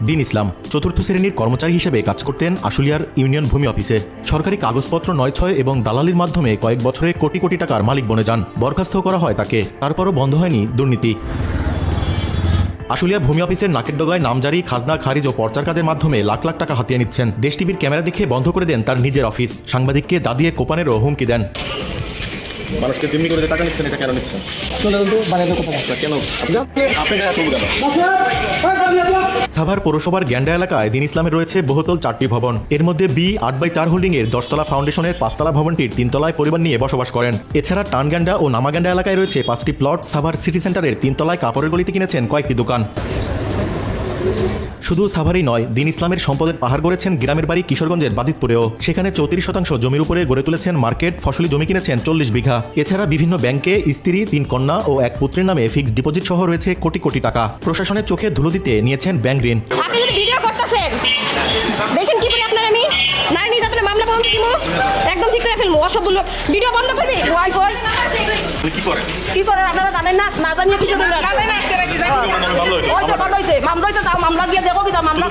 দিন ইসলাম চতুর্থ শ্রেণীর কর্মচারী হিসেবে কাজ করতেন আশুলিয়ার ইউনিয়ন ভূমি অফিসে। সরকারি কাগজপত্র ৯/৬ এবং দালালির মাধ্যমে কয়েক বছরে কোটি কোটি টাকার মালিক বনে যান। বরখাস্ত করা হয় তাকে, তারপরও বন্ধ হয়নি দুর্নীতি। আশুলিয়া ভূমি অফিসের নাকের ডগায় নামজারি, খাজনা খারিজ ও পর্চার কাজের মাধ্যমে লাখ লাখ টাকা হাতিয়ে নিচ্ছেন। দেশ টিভির ক্যামেরা দেখে বন্ধ করে দেন তার নিজের অফিস। সাংবাদিককে দাদিয়ে কোপানেরও হুমকি দেন। মানুষকে জিম্মি করে টাকা নিচ্ছেন, এটা কেন নিচ্ছেন? সাভার পৌরসভার গ্যান্ডা এলাকায় দিন ইসলামের রয়েছে বহুতল 4টি ভবন। এর মধ্যে বি 8/4 হোল্ডিং এর 10তলা ফাউন্ডেশনের 5তলা ভবনটির 3তলায় পরিবার নিয়ে বসবাস করেন। এছাড়া টানগ্যান্ডা ও নামাগ্যান্ডা এলাকায় রয়েছে 5টি প্লট। সাভার সিটি সেন্টারের 3তলায় কাপড়ের গলিতে কিনেছেন কয়েকটি দোকান। শুধু সাভারই নয়, দিন ইসলামের সম্পদের পাহাড় গড়েছেন গ্রামের বাড়ি কিশোরগঞ্জের বাদিতপুরেও। সেখানে 34% জমির উপরে গড়ে তুলেছেন মার্কেট, ফসলি জমি কিনেছেন 40 বিঘা। এছাড়া বিভিন্ন ব্যাংকে স্ত্রী, 3 কন্যা ও 1 পুত্রের নামে ফিক্সড ডিপোজিট সহ রয়েছে কোটি কোটি টাকা। প্রশাসনের চোখে ধুলো দিতে নিয়েছেন ব্যাংক ঋণ। আপনি যদি ভিডিও করতেছেন দেখেন কি করে আপনার আমি নারী নির্যাতনের মামলা বন্ধ দিব, একদম ঠিক করে ফেলবো। অসভ্য লোক ভিডিও বন্ধ করবি। ওয়াইফাই কি করে আপনারা জানেন না? না জানিয়ে কিছু বলেন না। ওই তো বন্ধ হইছে, মামলা হইছে, তাও মামলা দিয়ে দেখো কি মামলা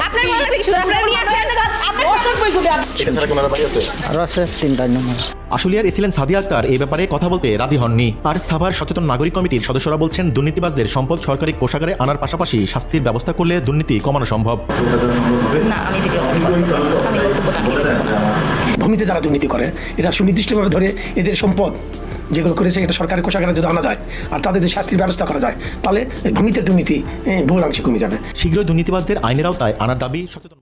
আপনার মামলা কিছু আপনারা নিয়ে আসেন। আপনি অসভ্য কইবে। এটা ছাড়া কোন বাড়ি আছে? আরো আছে 3টা নম্বর। আশুলিয়ার এসিলেন সাদিয়া আক্তার এই ব্যাপারে কথা বলতে রাজি হননি। আর সাভার সচেতন নাগরিক কমিটির সদস্যরা বলছেন, দুর্নীতিবাজদের সম্পদ সরকারি কোষাগারে আনার পাশাপাশি শাস্তির ব্যবস্থা করলে দুর্নীতি কমানো সম্ভব। ভূমিতে যারা দুর্নীতি করে এটা সুনির্দিষ্টভাবে ধরে এদের সম্পদ যেগুলো করেছে এটা সরকারি কোষাগারে যদি আনা যায় আর তাদের যে শাস্তির ব্যবস্থা করা যায়, তাহলে ভূমিতে দুর্নীতি বহুলাংশে কমে যাবে। শীঘ্রই দুর্নীতিবাজদের আইনের আওতায় আনার দাবি সচেতন।